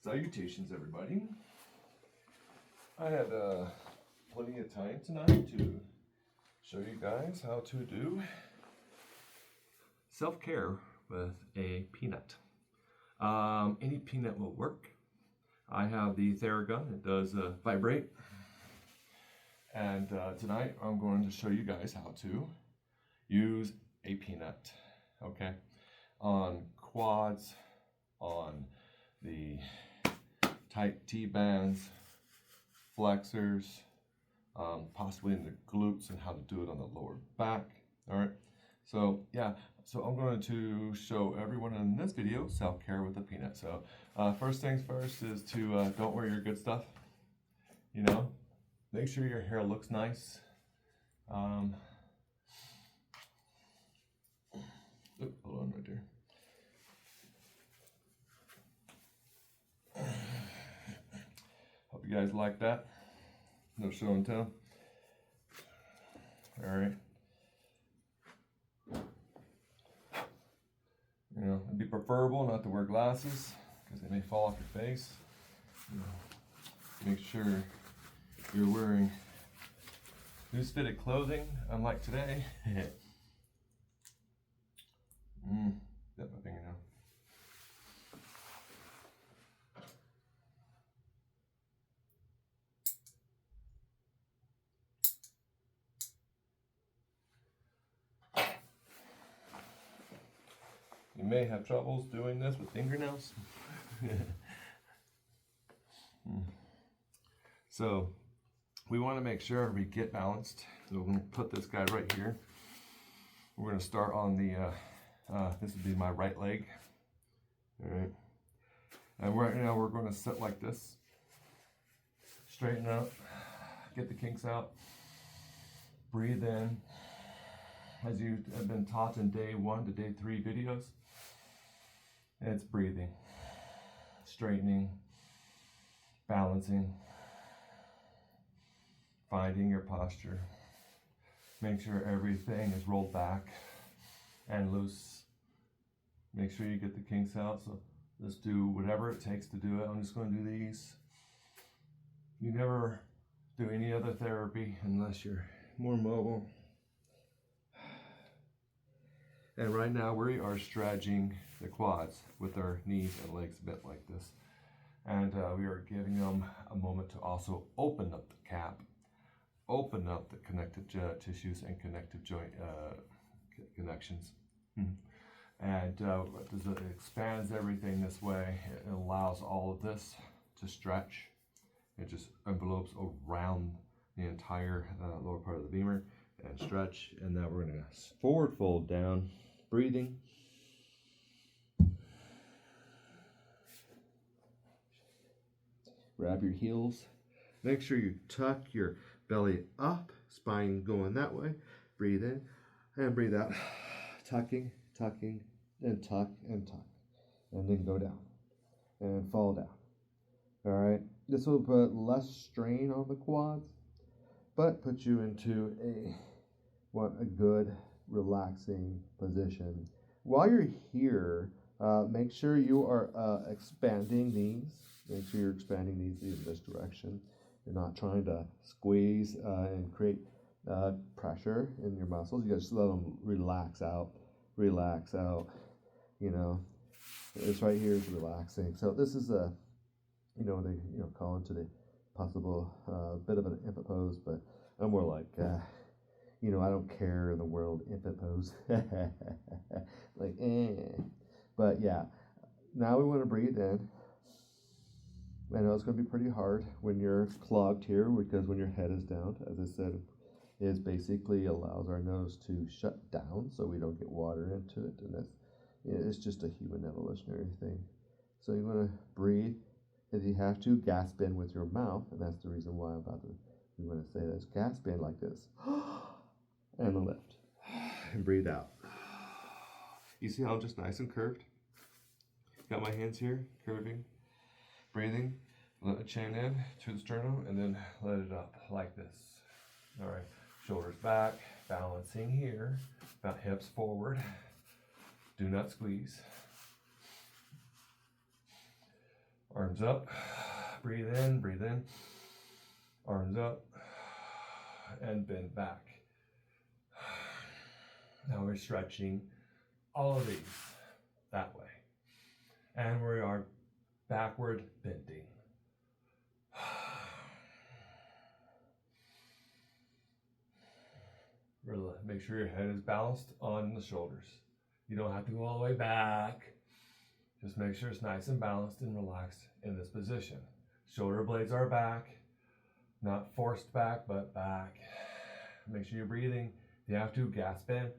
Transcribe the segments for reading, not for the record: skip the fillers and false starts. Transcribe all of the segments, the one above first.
Salutations, everybody. I had plenty of time tonight to show you guys how to do self-care with a peanut. Any peanut will work. I have the Theragun. It does vibrate. And tonight I'm going to show you guys how to use a peanut, okay, on quads, on the tight T-bands, flexors, possibly in the glutes, and how to do it on the lower back. All right, so yeah, so I'm going to show everyone in this video self-care with a peanut. So first things first is to don't wear your good stuff, you know, make sure your hair looks nice. Hold on right there. Hope you guys like that. No show and tell. All right. You know, it'd be preferable not to wear glasses because they may fall off your face. You know, make sure you're wearing loose fitted clothing, unlike today. Got my finger now. You may have troubles doing this with fingernails. So we want to make sure we get balanced. So we're going to put this guy right here. We're going to start on the, this would be my right leg. All right. And right now we're going to sit like this. Straighten up. Get the kinks out. Breathe in. As you have been taught in day 1 to day 3 videos, it's breathing, straightening, balancing, finding your posture. Make sure everything is rolled back and loose. Make sure you get the kinks out. So just do whatever it takes to do it. I'm just going to do these. You never do any other therapy unless you're more mobile. And right now we are stretching the quads with our knees and legs bent like this. And we are giving them a moment to also open up the cap, open up the connective tissues and connective joint connections. And it expands everything this way. It allows all of this to stretch. It just envelopes around the entire lower part of the femur and stretch. And now we're going to forward fold down, breathing. Grab your heels. Make sure you tuck your belly up, spine going that way. Breathe in and breathe out. Tucking, tucking, and tuck and tuck. And then go down and fall down. All right. This will put less strain on the quads, but put you into a good relaxing position. While you're here, make sure you are expanding these. Make sure you're expanding these in this direction. You're not trying to squeeze and create pressure in your muscles. You just let them relax out. Relax out. You know, this right here is relaxing. So this is a, they call into the possible bit of an infant pose, but I'm more like, I don't care in the world, infant pose. Like, But yeah, now we want to breathe in. I know it's going to be pretty hard when you're clogged here, because when your head is down, as I said, is basically allows our nose to shut down so we don't get water into it, and it's just a human evolutionary thing. So you want to breathe. If you have to, gasp in with your mouth, and that's the reason why I'm going to say this. Gasp in like this. And the lift. And breathe out. You see how I'm just nice and curved? Got my hands here, curving, breathing. Let the chin in to the sternum, and then let it up like this. All right, shoulders back, balancing here, about hips forward. Do not squeeze. Arms up, breathe in, arms up, and bend back. Now we're stretching all of these that way. And we are backward bending. Make sure your head is balanced on the shoulders. You don't have to go all the way back. Just make sure it's nice and balanced and relaxed in this position. Shoulder blades are back, not forced back, but back. Make sure you're breathing. If you have to, gasp in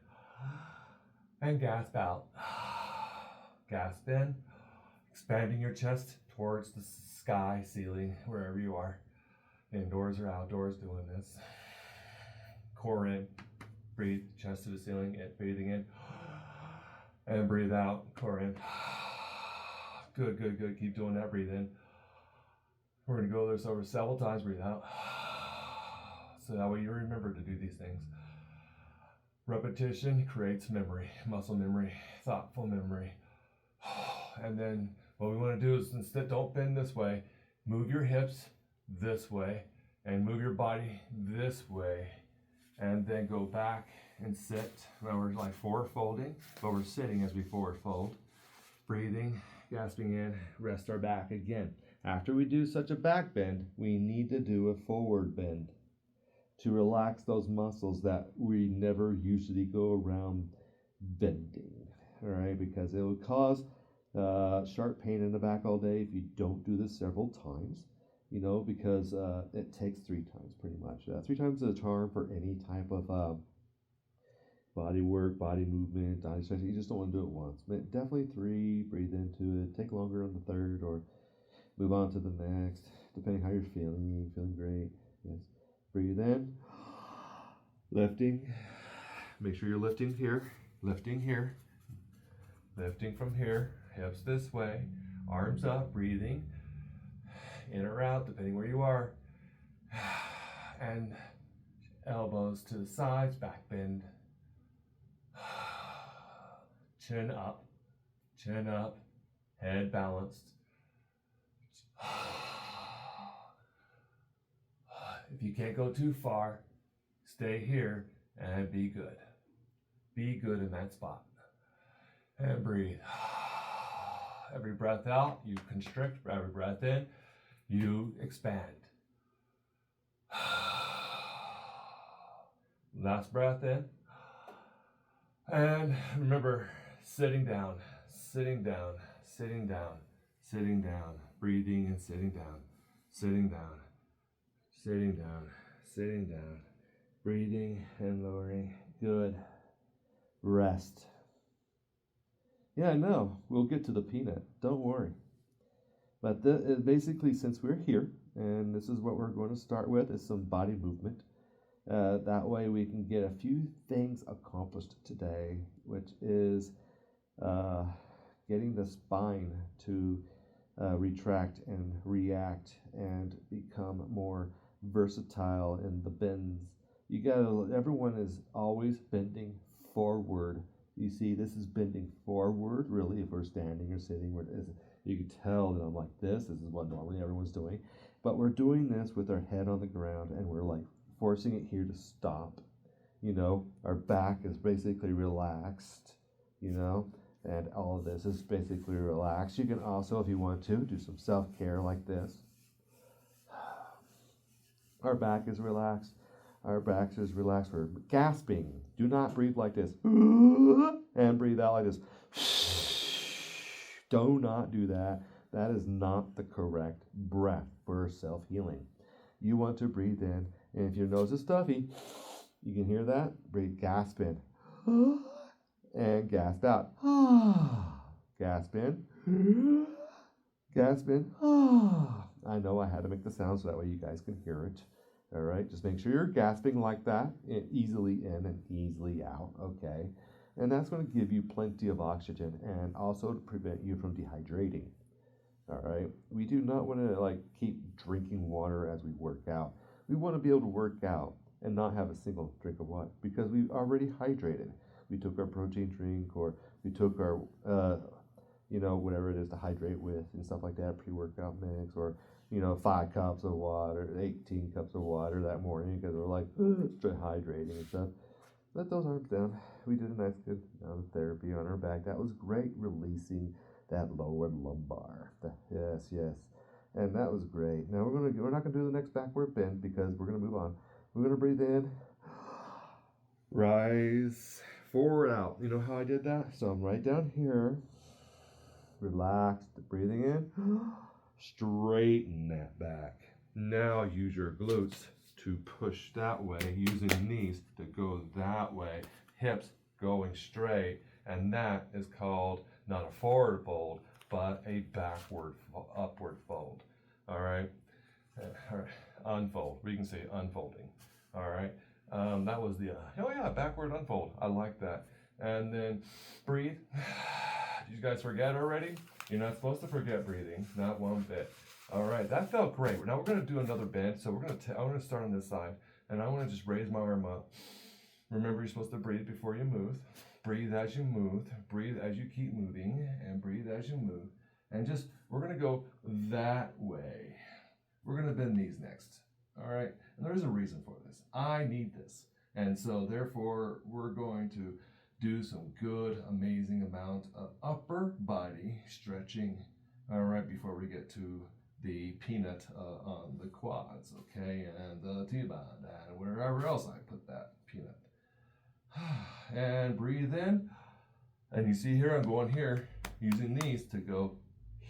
and gasp out. Gasp in, expanding your chest towards the sky, ceiling, wherever you are. Indoors or outdoors doing this. Core in, breathe, chest to the ceiling, breathing in, and breathe out, core in. Good, good, good. Keep doing that. Breathe in. We're going to go this over several times. Breathe out. So that way you remember to do these things. Repetition creates memory, muscle memory, thoughtful memory. And then what we want to do is, instead, don't bend this way. Move your hips this way and move your body this way. And then go back and sit. Now we're like forward folding, but we're sitting as we forward fold. Breathing, gasping in, rest our back again. After we do such a back bend, we need to do a forward bend to relax those muscles that we never usually go around bending, all right? Because it will cause sharp pain in the back all day if you don't do this several times, you know, because it takes 3 times pretty much. 3 times is a charm for any type of body work, body movement, body stretching. You just don't want to do it once. But definitely 3, breathe into it. Take longer on the 3rd or move on to the next, depending how you're feeling. Feeling great. Yes. Breathe in. Lifting. Make sure you're lifting here. Lifting here. Lifting from here. Hips this way. Arms up. Breathing. In or out, depending where you are. And elbows to the sides. Back bend. Chin up, head balanced. If you can't go too far, stay here and be good. Be good in that spot. And breathe. Every breath out, you constrict. Every breath in, you expand. Last breath in. And remember, sitting down, sitting down, sitting down, sitting down, breathing and sitting down, sitting down, sitting down, sitting down, breathing and lowering. Good. Rest. Yeah, no, we'll get to the peanut. Don't worry. But basically, since we're here, and this is what we're going to start with, is some body movement. That way we can get a few things accomplished today, which is getting the spine to retract and react and become more versatile in the bends. Everyone is always bending forward. You see, this is bending forward, really, if we're standing or sitting. You can tell that I'm like this. This is what normally everyone's doing. But we're doing this with our head on the ground, and we're like forcing it here to stop. You know, our back is basically relaxed, you know, and all of this is basically relaxed. You can also, if you want to, do some self-care like this. Our back is relaxed. Our back is relaxed. We're gasping. Do not breathe like this. And breathe out like this. Do not do that. That is not the correct breath for self-healing. You want to breathe in, and if your nose is stuffy, you can hear that. Breathe, gasp in, and gasp out. Gasp in, gasp in. I know I had to make the sound so that way you guys can hear it. All right, just make sure you're gasping like that, easily in and easily out, okay? And that's going to give you plenty of oxygen and also to prevent you from dehydrating. All right, we do not want to keep drinking water as we work out. We want to be able to work out and not have a single drink of water because we've already hydrated. We took our protein drink or we took our you know, whatever it is to hydrate with and stuff like that, pre-workout mix, or, you know, 5 cups of water, 18 cups of water that morning because we're like hydrating and stuff. Let those arms down. We did a nice good therapy on our back. That was great, releasing that lower lumbar. Yes, yes. And that was great. Now we're not gonna do the next backward bend because we're gonna move on. We're gonna breathe in, rise, forward, out. You know how I did that? So I'm right down here. Relaxed, breathing in, straighten that back. Now use your glutes to push that way, using knees to go that way, hips going straight, and that is called not a forward fold, but a backward, upward fold. All right, unfold. We can say unfolding. All right, that was the backward unfold. I like that. And then breathe. Did you guys forget already? You're not supposed to forget breathing, not one bit. All right, that felt great. Now we're going to do another bend. So I'm going to start on this side, and I want to just raise my arm up. Remember, you're supposed to breathe before you move. Breathe as you move. Breathe as you keep moving, and breathe as you move. And just, we're going to go that way. We're going to bend these next. All right, and there's a reason for this. I need this, and so therefore we're going to do some good, amazing amount of upper body stretching. All right, before we get to the peanut on the quads, okay, and the T-bone, and wherever else I put that peanut. And breathe in, and you see here I'm going here, using these to go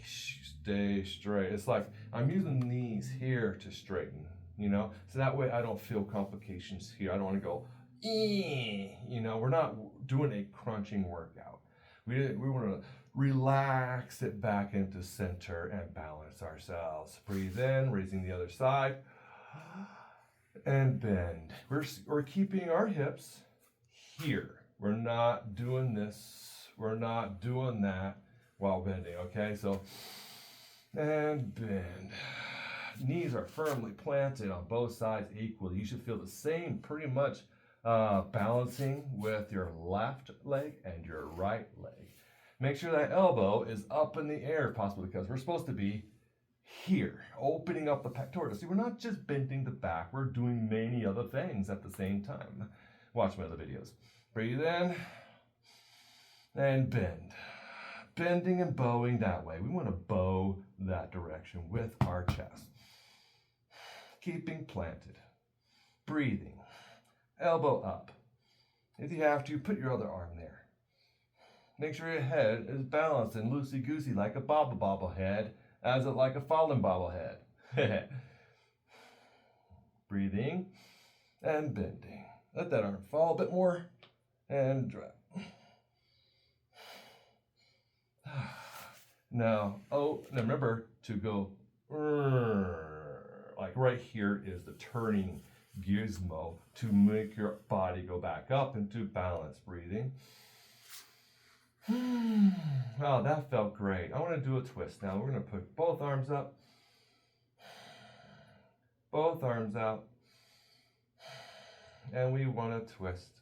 stay straight. It's like I'm using these here to straighten, you know, so that way I don't feel complications here. I don't want to go, you know, we're not doing a crunching workout. We want to relax it back into center and balance ourselves. Breathe in, raising the other side, and bend. We're keeping our hips here. We're not doing this. We're not doing that while bending, okay? So, and bend. Knees are firmly planted on both sides equally. You should feel the same pretty much balancing with your left leg and your right leg. Make sure that elbow is up in the air, possibly, because we're supposed to be here, opening up the pectoral. See, we're not just bending the back, we're doing many other things at the same time. Watch my other videos. Breathe in and bend. Bending and bowing that way. We want to bow that direction with our chest. Keeping planted. Breathing. Elbow up. If you have to, put your other arm there. Make sure your head is balanced and loosey-goosey like a bobblehead, as it like a fallen bobblehead. Breathing and bending. Let that arm fall a bit more and drop. Now remember to go, like right here is the turning gizmo to make your body go back up into balance. Breathing. Oh, that felt great. I want to do a twist now. We're going to put both arms up, both arms out, and we want to twist.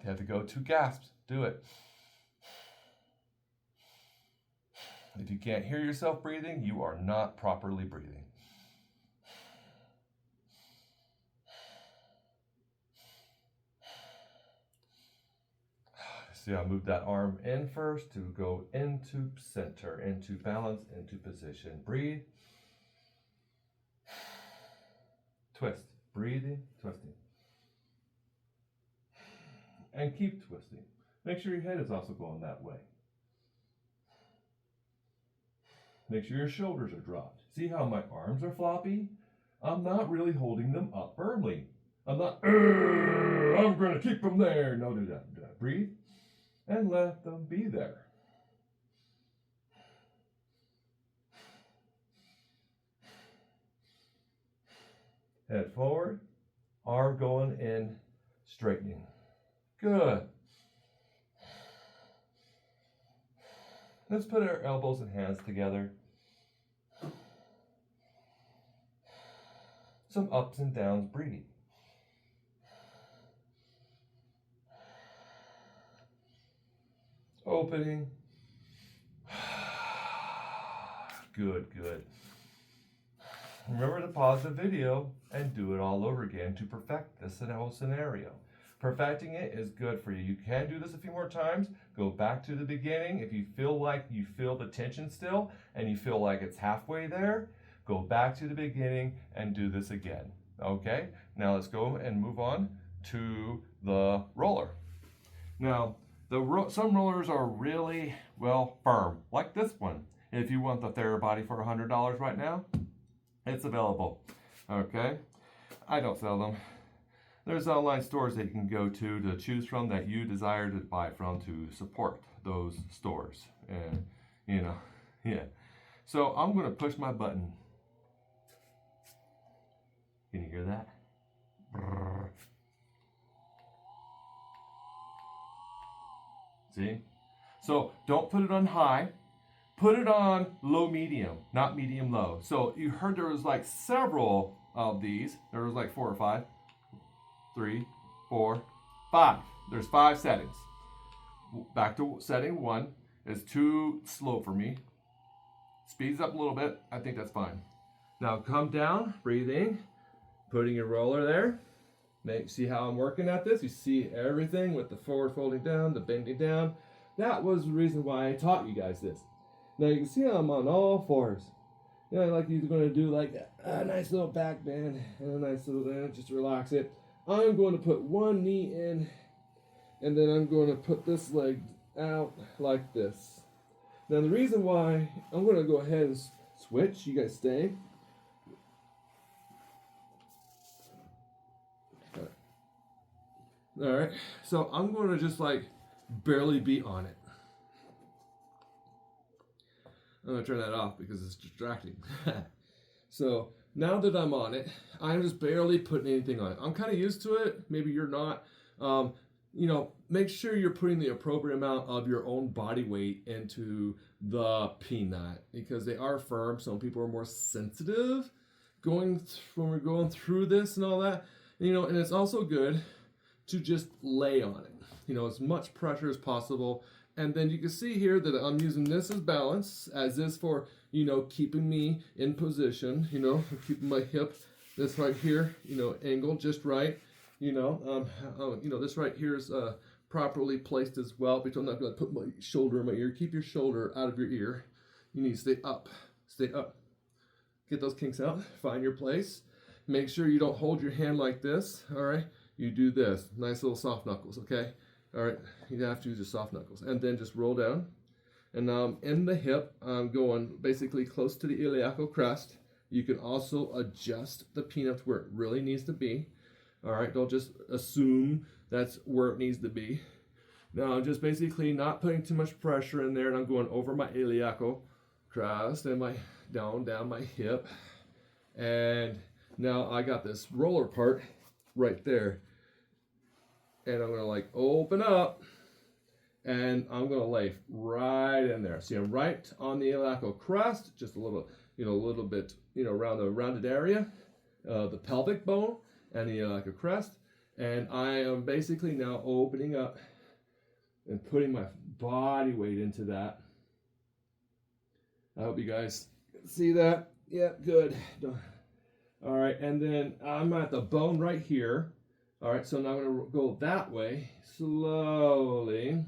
You have to go 2 gasps. Do it. If you can't hear yourself breathing, you are not properly breathing. See, I moved that arm in first to go into center, into balance, into position. Breathe. Twist. Breathing, twisting. And keep twisting. Make sure your head is also going that way. Make sure your shoulders are dropped. See how my arms are floppy? I'm not really holding them up firmly. I'm not, I'm going to keep them there. No, do that. Breathe and let them be there. Head forward, arm going in, straightening. Good. Let's put our elbows and hands together. Some ups and downs, breathe. opening. Good, good. Remember to pause the video and do it all over again to perfect this whole scenario. Perfecting it is good for you. You can do this a few more times. Go back to the beginning. If you feel like you feel the tension still and you feel like it's halfway there, go back to the beginning and do this again. Okay? Now let's go and move on to the roller. Now, some rollers are really, well, firm, like this one. If you want the Therabody for $100 right now, it's available. Okay? I don't sell them. There's online stores that you can go to choose from that you desire to buy from to support those stores. And, you know, yeah. So I'm going to push my button. Can you hear that? Brrr. See? So don't put it on high. Put it on low medium, not medium low. So you heard there was like several of these. There was like 4 or 5. 3, 4, 5. There's 5 settings. Back to setting 1 is too slow for me. Speeds up a little bit. I think that's fine. Now come down, breathing, putting your roller there. See how I'm working at this? You see everything with the forward folding down, the bending down. That was the reason why I taught you guys this. Now you can see I'm on all fours. You know, like you're going to do like a nice little back bend and a nice little bend, just relax it. I'm going to put one knee in, and then I'm going to put this leg out like this. Now the reason why, I'm going to go ahead and switch. You guys stay. All right, so I'm going to just like barely be on it. I'm going to turn that off because it's distracting. So now that I'm on it, I'm just barely putting anything on it. I'm kind of used to it. Maybe you're not. You know, make sure you're putting the appropriate amount of your own body weight into the peanut because they are firm. Some people are more sensitive when we're going through this and all that. You know, and it's also good to just lay on it. You know, as much pressure as possible. And then you can see here that I'm using this as balance, as this for, you know, keeping me in position, you know, keeping my hip, this right here, you know, angled just right, you know, this right here is properly placed as well, because I'm not going to put my shoulder in my ear. Keep your shoulder out of your ear. You need to stay up, stay up. Get those kinks out, find your place. Make sure you don't hold your hand like this, all right? You do this, nice little soft knuckles, okay? All right, you have to use your soft knuckles. And then just roll down. And now I'm in the hip. I'm going basically close to the iliacal crest. You can also adjust the peanut where it really needs to be. All right, don't just assume that's where it needs to be. Now I'm just basically not putting too much pressure in there, and I'm going over my iliacal crest and my down my hip. And now I got this roller part right there. And I'm going to like open up and I'm going to lay right in there. See, I'm right on the iliacal crest, just a little, a little bit, around the rounded area, the pelvic bone and the iliacal crest. And I am basically now opening up and putting my body weight into that. I hope you guys see that. Yeah, good. All right, and then I'm at the bone right here. All right, so now I'm going to go that way, slowly,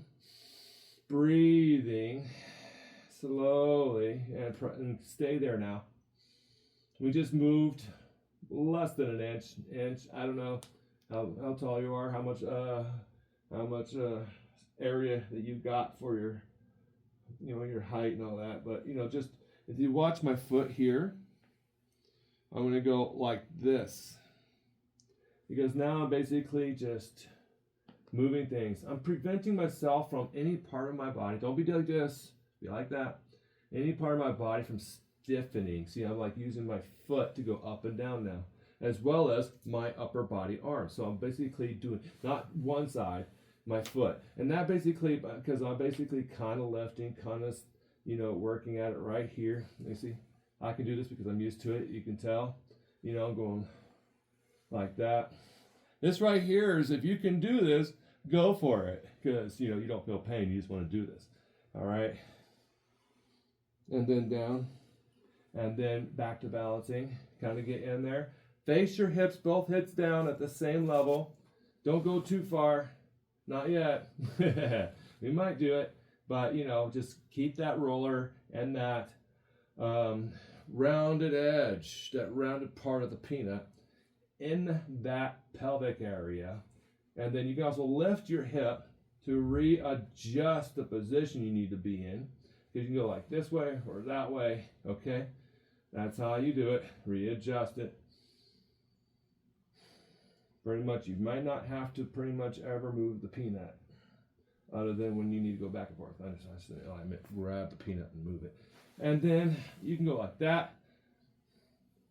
breathing, slowly, and stay there now. We just moved less than an inch. I don't know how tall you are, how much area that you got for your, your height and all that. But, just if you watch my foot here, I'm going to go like this. Because now I'm basically just moving things. I'm preventing myself from any part of my body. Don't be like this. Be like that. Any part of my body from stiffening. See, I'm like using my foot to go up and down now. As well as my upper body arm. So I'm basically doing, not one side, my foot. And that basically, because I'm basically kind of lifting, kind of, working at it right here. You see, I can do this because I'm used to it. You can tell. I'm going like that. This right here is, if you can do this, go for it, because you don't feel pain. You just want to do this. All right. And then down, and then back to balancing. Kind of get in there. Face your hips, both hips down at the same level. Don't go too far. Not yet. We might do it, but just keep that roller and that rounded edge, that rounded part of the peanut in that pelvic area. And then you can also lift your hip to readjust the position you need to be in. You can go like this way or that way, okay? That's how you do it. Readjust it. Pretty much, you might not have to pretty much ever move the peanut, other than when you need to go back and forth. I meant grab the peanut and move it. And then you can go like that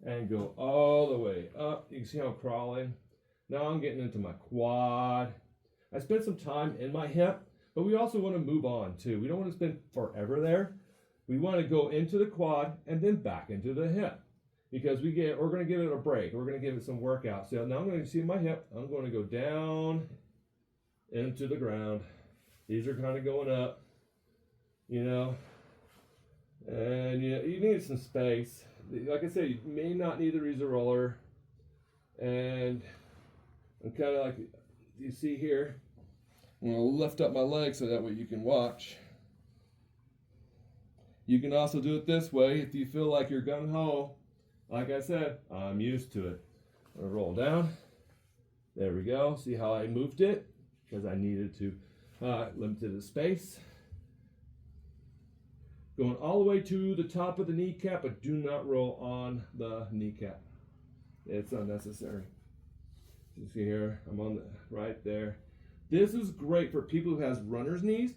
and go all the way up. You can see how I'm crawling. Now I'm getting into my quad. I spent some time in my hip, but we also want to move on too. We don't want to spend forever there. We want to go into the quad and then back into the hip, because we're going to give it a break. We're going to give it some workout. So now I'm going to see my hip. I'm going to go down into the ground. These are kind of going up, and you need some space. Like I said, you may not need the Reza roller. And I'm kind of like you see here. I'm going to lift up my leg so that way you can watch. You can also do it this way if you feel like you're gung-ho. Like I said, I'm used to it. I'm going to roll down. There we go. See how I moved it? Because I needed to limit the space. Going all the way to the top of the kneecap, but do not roll on the kneecap. It's unnecessary. You see here, I'm on right there. This is great for people who has runner's knees.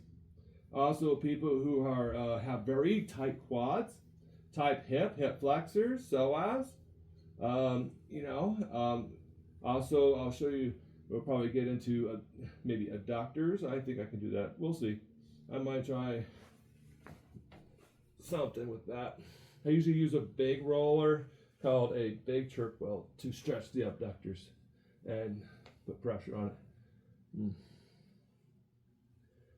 Also people who are have very tight quads, tight hip flexors, psoas. Also, I'll show you. We'll probably get into maybe adductors. I think I can do that. We'll see. I might try something with that. I usually use a big roller called a big Turk weld to stretch the abductors and put pressure on it.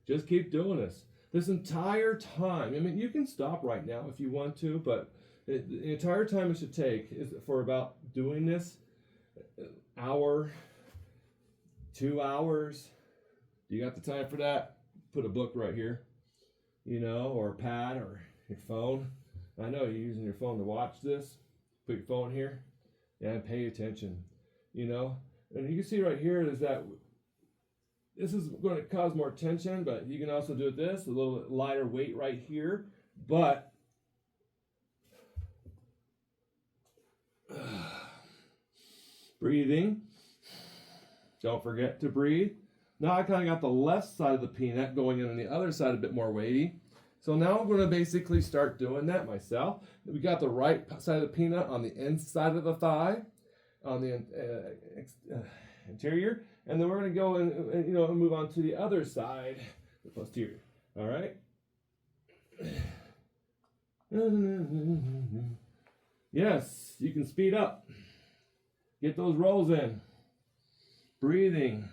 Just keep doing this entire time. I mean, you can stop right now if you want to, but the entire time it should take is for about doing this hour, 2 hours. Do you got the time for that? Put a book right here, or a pad or your phone. I know you're using your phone to watch this. Put your phone here and pay attention, And you can see right here is that this is going to cause more tension, but you can also do this, a little lighter weight right here. But breathing. Don't forget to breathe. Now I kind of got the left side of the peanut going in on the other side a bit more weighty. So now I'm going to basically start doing that myself. We got the right side of the peanut on the inside of the thigh, on the interior, and then we're going to go and move on to the other side, the posterior. All right. Yes, you can speed up. Get those rolls in. Breathing.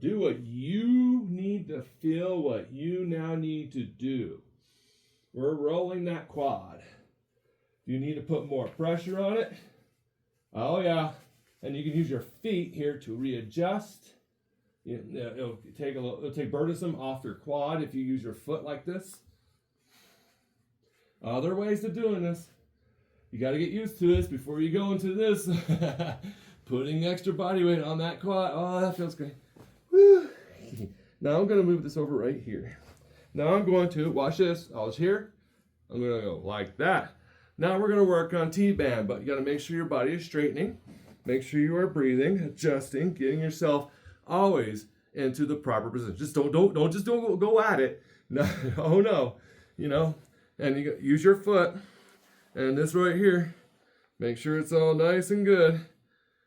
Do what you need to feel, what you now need to do. We're rolling that quad. You need to put more pressure on it. Oh yeah. And you can use your feet here to readjust. It'll take burdensome off your quad if you use your foot like this. Other ways of doing this. You got to get used to this before you go into this. Putting extra body weight on that quad. Oh, that feels great. Woo. Now I'm going to move this over right here. Now I'm going to, watch this. I was here. I'm going to go like that. Now we're going to work on T-band, but you got to make sure your body is straightening. Make sure you are breathing, adjusting, getting yourself always into the proper position. Just don't go at it. No, oh no, and you use your foot. And this right here, make sure it's all nice and good.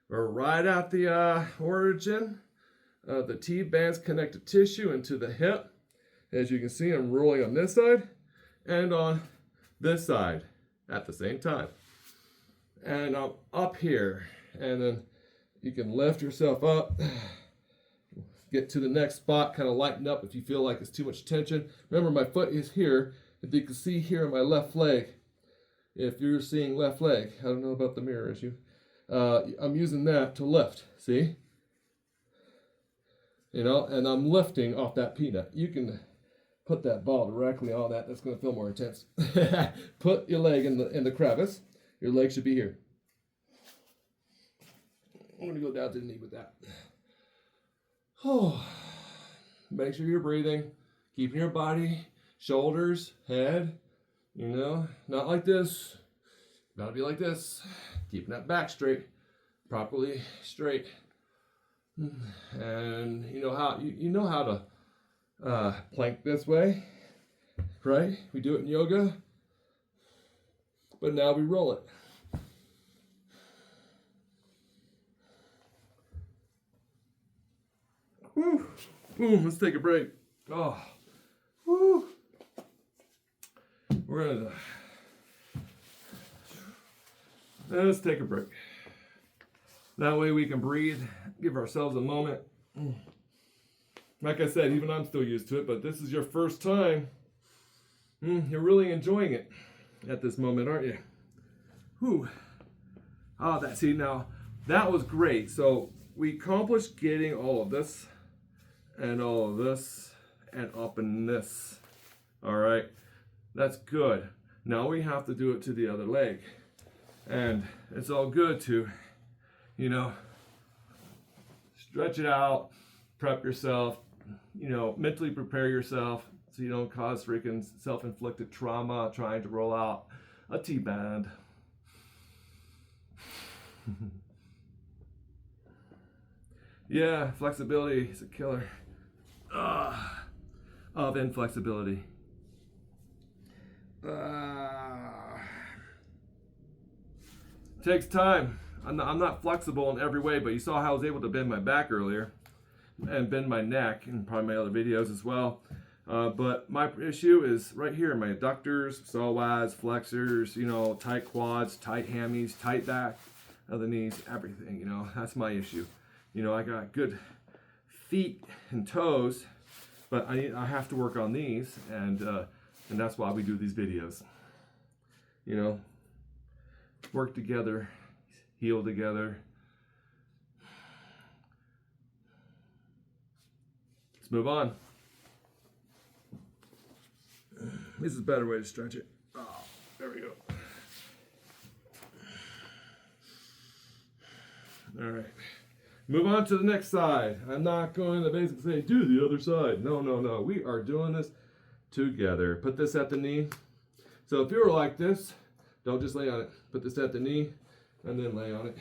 We're right at the origin of the T-band's connective tissue into the hip. As you can see, I'm rolling on this side and on this side at the same time. And I'm up here and then you can lift yourself up, get to the next spot, kind of lighten up if you feel like it's too much tension. Remember, my foot is here. If you can see here on my left leg, if you're seeing left leg, I don't know about the mirror issue, I'm using that to lift, see? You know, and I'm lifting off that peanut. You can put that ball directly on that. That's going to feel more intense. Put your leg in the crevice. Your leg should be here. I'm going to go down to the knee with that. Oh, make sure you're breathing, keeping your body, shoulders, head, you know, not like this. Gotta be like this. Keeping that back straight, properly straight. And you know how to plank this way, right? We do it in yoga, but now we roll it. Woo. Boom, let's take a break. Oh, woo. Let's take a break. That way we can breathe, give ourselves a moment. Like I said, even I'm still used to it, but this is your first time. You're really enjoying it at this moment, aren't you? Whew. Oh, that was great. So we accomplished getting all of this and all of this and up in this. All right, that's good. Now we have to do it to the other leg. And it's all good to, you know, stretch it out, prep yourself, you know, mentally prepare yourself so you don't cause freaking self-inflicted trauma trying to roll out a T-band. Yeah, flexibility is a killer of inflexibility. Takes time. I'm not flexible in every way, but you saw how I was able to bend my back earlier and bend my neck in probably my other videos as well. But my issue is right here, my adductors, psoas, flexors, you know, tight quads, tight hammies, tight back of the knees, everything, you know, that's my issue. You know, I got good feet and toes, but I have to work on these, and that's why we do these videos. You know, work together, heal together. Let's move on. This is a better way to stretch it. Oh, there we go. All right. Move on to the next side. I'm not going to basically say, do the other side. No. We are doing this together. Put this at the knee. So if you were like this, don't just lay on it. Put this at the knee and then lay on it.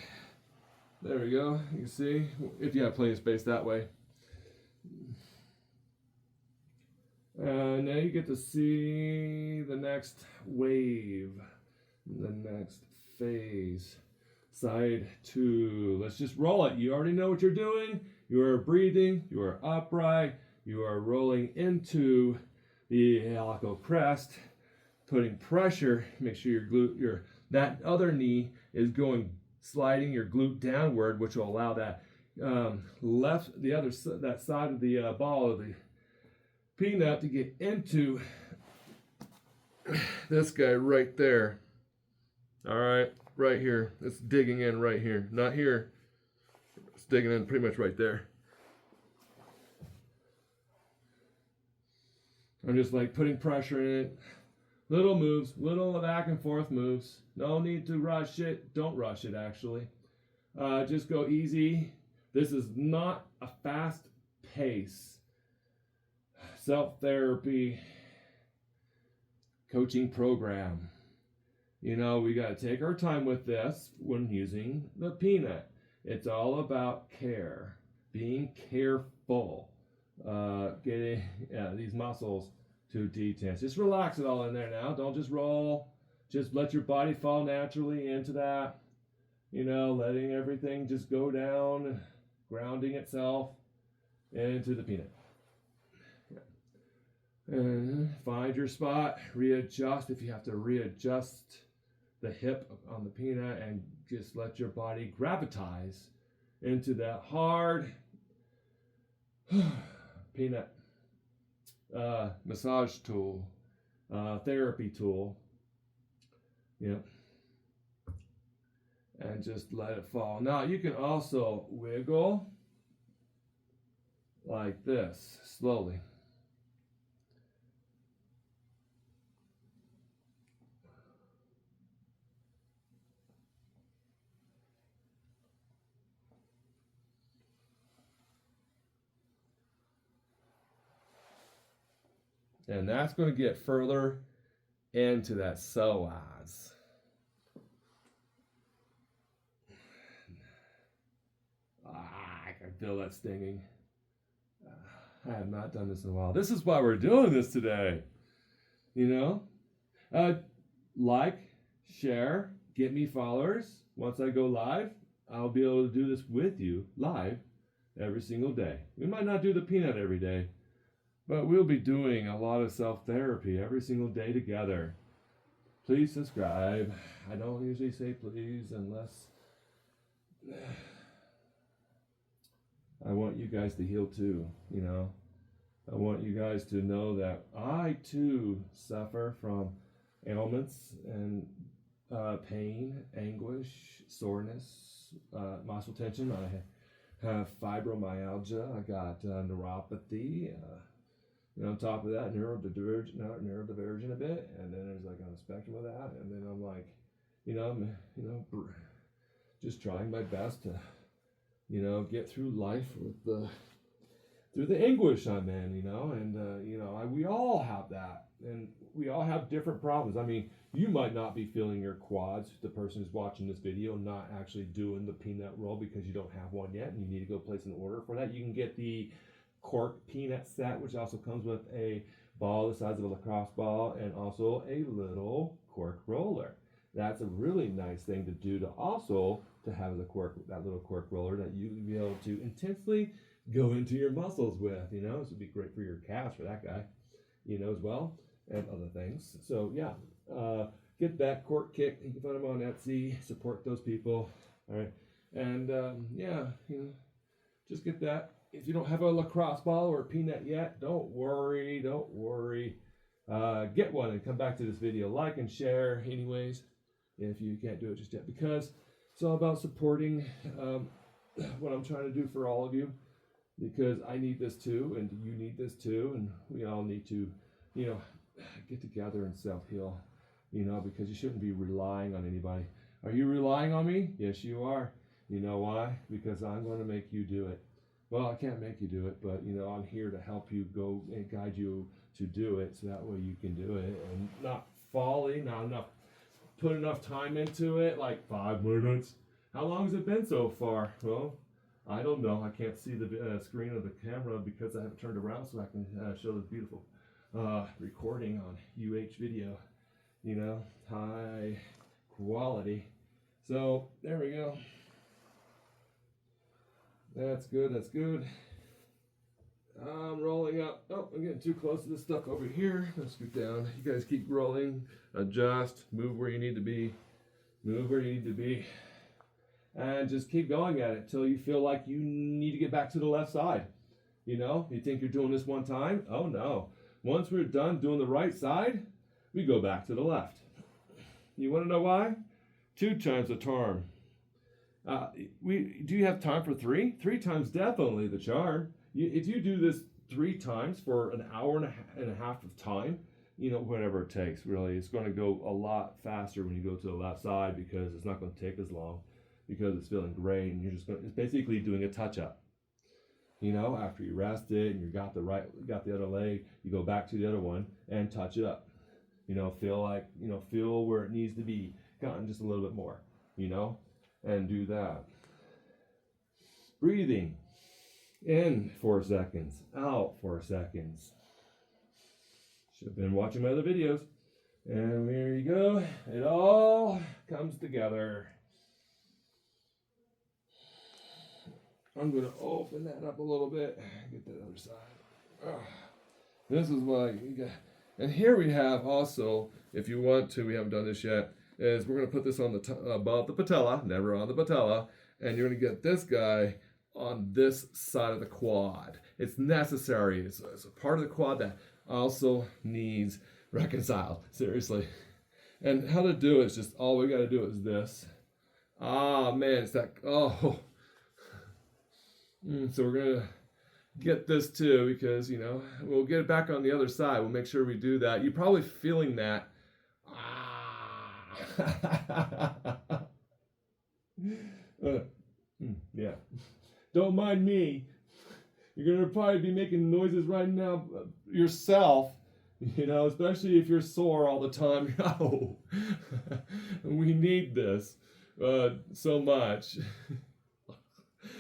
There we go. You can see, if you have plenty of space that way. Now you get to see the next wave, the next phase. Side 2. Let's just roll it. You already know what you're doing. You are breathing. You are upright. You are rolling into the iliacal crest, putting pressure. Make sure that other knee is sliding your glute downward, which will allow that that side of the ball of the peanut to get into this guy right there. All right. Right here. It's digging in right here. Not here. It's digging in pretty much right there. I'm just like putting pressure in it. Little moves, little back and forth moves. No need to rush it. Don't rush it, actually. Just go easy. This is not a fast pace. Self-therapy coaching program. You know, we got to take our time with this when using the peanut. It's all about care, being careful, getting these muscles to detense. Just relax it all in there now. Don't just roll. Just let your body fall naturally into that. You know, letting everything just go down, grounding itself into the peanut. And find your spot, readjust if you have to readjust the hip on the peanut and just let your body gravitize into that hard peanut massage tool, therapy tool. Yep. And just let it fall. Now you can also wiggle like this, slowly. And that's going to get further into that psoas. I can feel that stinging. I have not done this in a while. This is why we're doing this today. You know? Like, share, get me followers. Once I go live, I'll be able to do this with you live every single day. We might not do the peanut every day, but we'll be doing a lot of self-therapy every single day together. Please subscribe. I don't usually say please unless I want you guys to heal too, you know. I want you guys to know that I too suffer from ailments and pain, anguish, soreness, muscle tension. I have fibromyalgia. I got neuropathy. On top of that, neurodivergent a bit, and then there's like on the spectrum of that, and then I'm like, just trying my best to, get through life with through the anguish I'm in, and we all have that, and we all have different problems. I mean, you might not be feeling your quads, the person who's watching this video, not actually doing the peanut roll because you don't have one yet, and you need to go place an order for that. You can get the cork peanut set, which also comes with a ball the size of a lacrosse ball and also a little cork roller. That's a really nice thing to do to have that little cork roller that you can be able to intensely go into your muscles with. This would be great for your calves for that guy, as well, and other things. So yeah, get that cork kick. You can find them on Etsy. Support those people. All right, and just get that. If you don't have a lacrosse ball or a peanut yet, don't worry. Get one and come back to this video. Like and share anyways, if you can't do it just yet, because it's all about supporting what I'm trying to do for all of you, because I need this too, and you need this too, and we all need to, get together and self-heal, because you shouldn't be relying on anybody. Are you relying on me? Yes, you are. You know why? Because I'm going to make you do it. Well, I can't make you do it, but I'm here to help you go and guide you to do it, so that way you can do it and not put enough time into it, like 5 minutes. How long has it been so far? Well, I don't know. I can't see the screen of the camera because I haven't turned around so I can show the beautiful recording on video, high quality. So there we go. That's good. I'm rolling up. Oh, I'm getting too close to this stuff over here. Let's scoot down. You guys keep rolling. Adjust. Move where you need to be. And just keep going at it till you feel like you need to get back to the left side. You think you're doing this one time? Oh no. Once we're done doing the right side, we go back to the left. You want to know why? 2 times the charm. Do you have time for 3? 3 times definitely the charm. If you do this 3 times for an hour and a half of time, whatever it takes, really, it's going to go a lot faster when you go to the left side, because it's not going to take as long, because it's feeling great, and it's basically doing a touch-up. After you rest it and you got the other leg, you go back to the other one and touch it up. Feel where it needs to be, gotten just a little bit more, and do that. Breathing in 4 seconds, out 4 seconds. Should have been watching my other videos. And there you go. It all comes together. I'm going to open that up a little bit. Get that other side. This is what you got. And here we have also, if you want to, we haven't done this yet, is we're going to put this on the above the patella, never on the patella, and you're going to get this guy on this side of the quad. It's necessary. It's a part of the quad that also needs reconciled. Seriously. And how to do it is just, all we got to do is this. Ah, man, it's that, oh. So we're going to get this too, because, you know, we'll get it back on the other side. We'll make sure we do that. You're probably feeling that. Yeah. Don't mind me. You're going to probably be making noises right now yourself, you know, especially if you're sore all the time. Oh, we need this so much.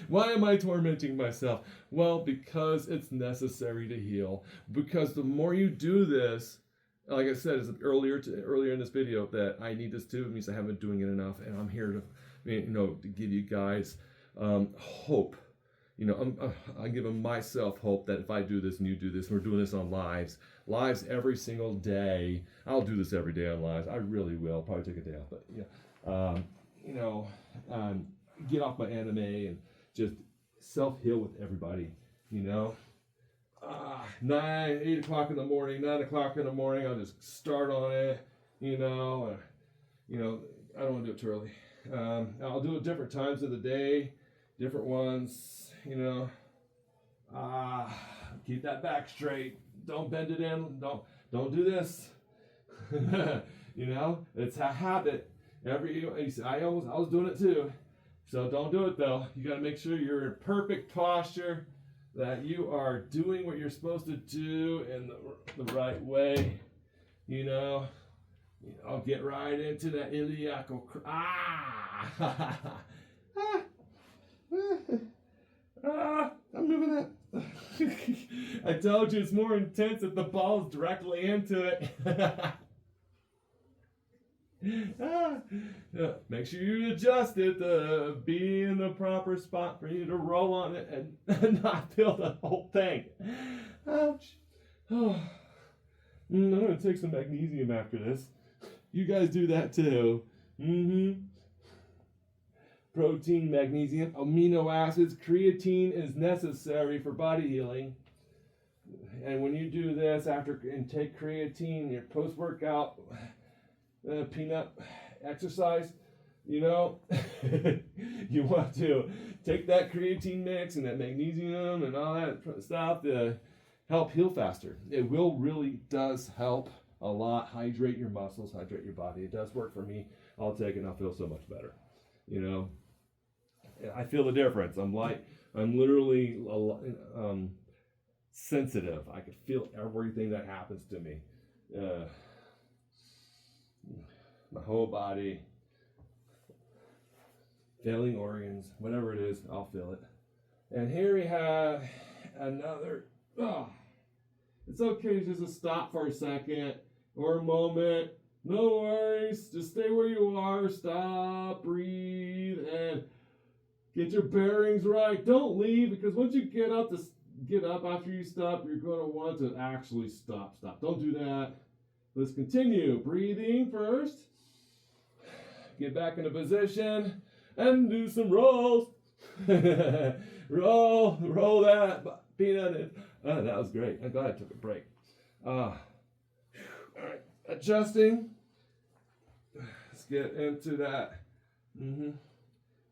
Why am I tormenting myself? Well, because it's necessary to heal. Because the more you do this, like I said earlier in this video, that I need this too. It means I haven't been doing it enough, and I'm here to, you know, to give you guys hope. You know, I'm giving myself hope that if I do this and you do this, and we're doing this on lives every single day. I'll do this every day on lives. I really will. Probably take a day off, but yeah, you know, get off my anime and just self-heal with everybody, you know. 8 o'clock in the morning, 9 o'clock in the morning, I'll just start on it, you know. You know, I don't want to do it too early. I'll do it different times of the day, different ones, you know. Keep that back straight. Don't bend it in. Don't do this. You know, it's a habit. I was doing it too. So don't do it though. You got to make sure you're in perfect posture, that you are doing what you're supposed to do in the right way. You know, I'll get right into that iliacal. I'm moving that. I told you it's more intense if the ball's directly into it. Make sure you adjust it to be in the proper spot for you to roll on it and not feel the whole thing. Ouch. Oh. I'm going to take some magnesium after this. You guys do that too. Protein, magnesium, amino acids, creatine is necessary for body healing. And when you do this and take creatine, your post-workout peanut exercise, you know, you want to take that creatine mix and that magnesium and all that stuff to help heal faster. It really does help a lot. Hydrate your muscles, hydrate your body. It does work for me. I'll take it and I'll feel so much better. You know, I feel the difference. I'm literally sensitive. I can feel everything that happens to me. My whole body, failing organs, whatever it is, I'll feel it. And here we have another. It's okay to just stop for a second or a moment. No worries. Just stay where you are. Stop, breathe, and get your bearings right. Don't leave, because once you get up after you stop, you're going to want to actually stop. Don't do that. Let's continue. Breathing first. Get back into position and do some rolls. roll that peanut in. Oh, that was great. I'm glad I took a break. All right, adjusting. Let's get into that.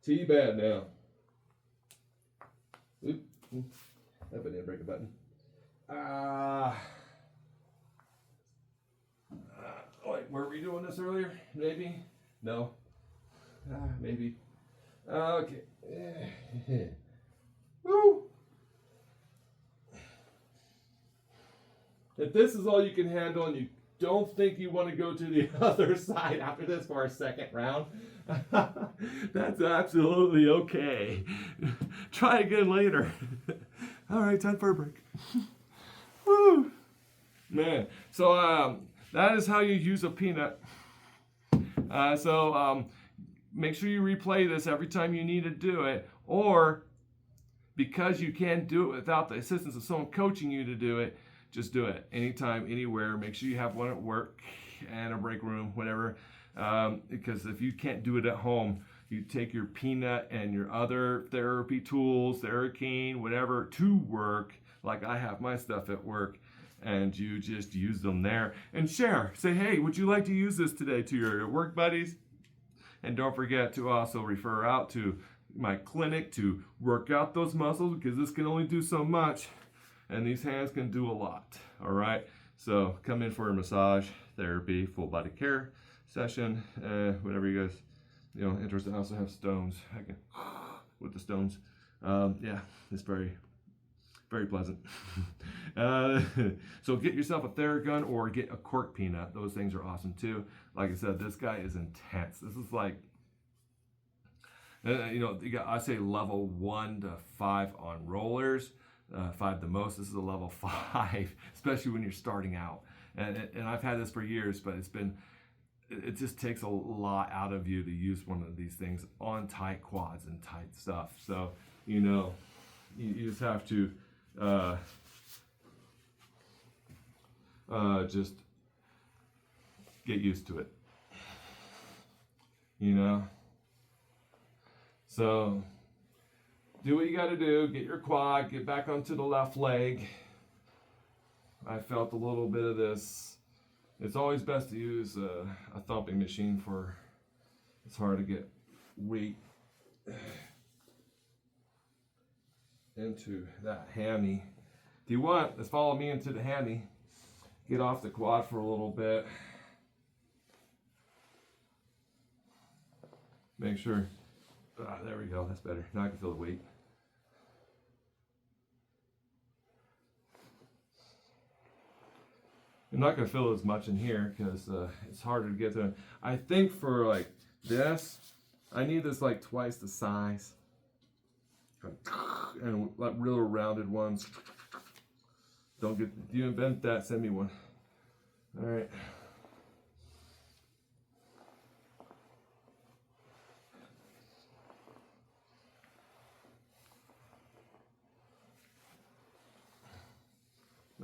T-bed now. Oop. I didn't break a button. Wait, were we doing this earlier? Maybe? No. Maybe. Okay. Woo! If this is all you can handle and you don't think you want to go to the other side after this for our second round, that's absolutely okay. Try again later. All right, time for a break. Woo! Man, so that is how you use a peanut. So make sure you replay this every time you need to do it, or because you can't do it without the assistance of someone coaching you to do it, just do it anytime, anywhere. Make sure you have one at work and a break room, whatever. Because if you can't do it at home, you take your peanut and your other therapy tools, the Hurricane, whatever, to work, like I have my stuff at work, and you just use them there and share. Say, hey, would you like to use this today to your work buddies? And don't forget to also refer out to my clinic to work out those muscles, because this can only do so much and these hands can do a lot. All right, so come in for a massage therapy, full body care session, whatever you guys interested. I also have stones. I can with the stones. Yeah, it's very pleasant. So get yourself a Theragun or get a cork peanut. Those things are awesome too. Like I said, this guy is intense. This is like, you got, I say level 1 to 5 on rollers, 5 the most. This is a level 5, especially when you're starting out. And I've had this for years, but it just takes a lot out of you to use one of these things on tight quads and tight stuff. So, you just have to just get used to it, So do what you got to do. Get your quad, get back onto the left leg. I felt a little bit of this. It's always best to use a thumping machine for, it's hard to get weight into that hammy. If you want, let's follow me into the hammy. Get off the quad for a little bit. Make sure, there we go, that's better. Now I can feel the weight. I'm not going to feel as much in here because it's harder to get to. I think for like this, I need this like twice the size. And like real rounded ones. Don't get, if you invent that, send me one. All right.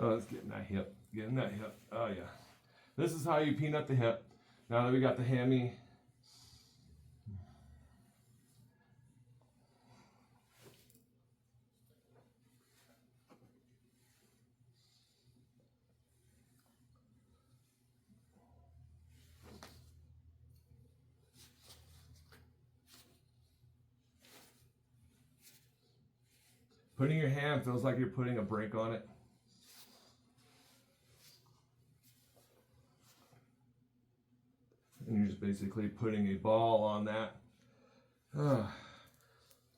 Oh, let's get in that hip. Get in that hip. Oh, yeah. This is how you peanut the hip. Now that we got the hammy. Putting your hand feels like you're putting a brake on it. And you're just basically putting a ball on that.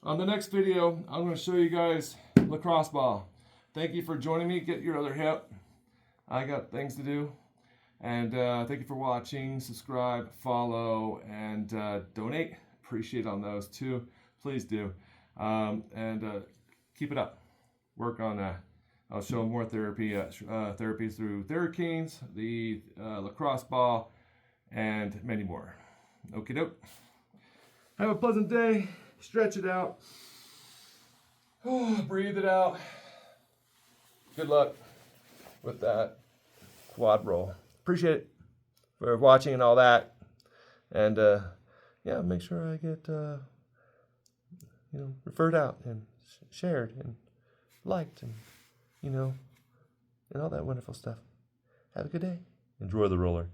On the next video, I'm going to show you guys lacrosse ball. Thank you for joining me. Get your other hip. I got things to do. And thank you for watching. Subscribe, follow, and donate. Appreciate on those too. Please do. Keep it up. Work on that. I'll show more therapies through Theracanes, the lacrosse ball, and many more. Okie doke. Have a pleasant day. Stretch it out. Breathe it out. Good luck with that quad roll. Appreciate it for watching and all that. And yeah, make sure I get referred out and shared and liked and and all that wonderful stuff. Have a good day. Enjoy the roller.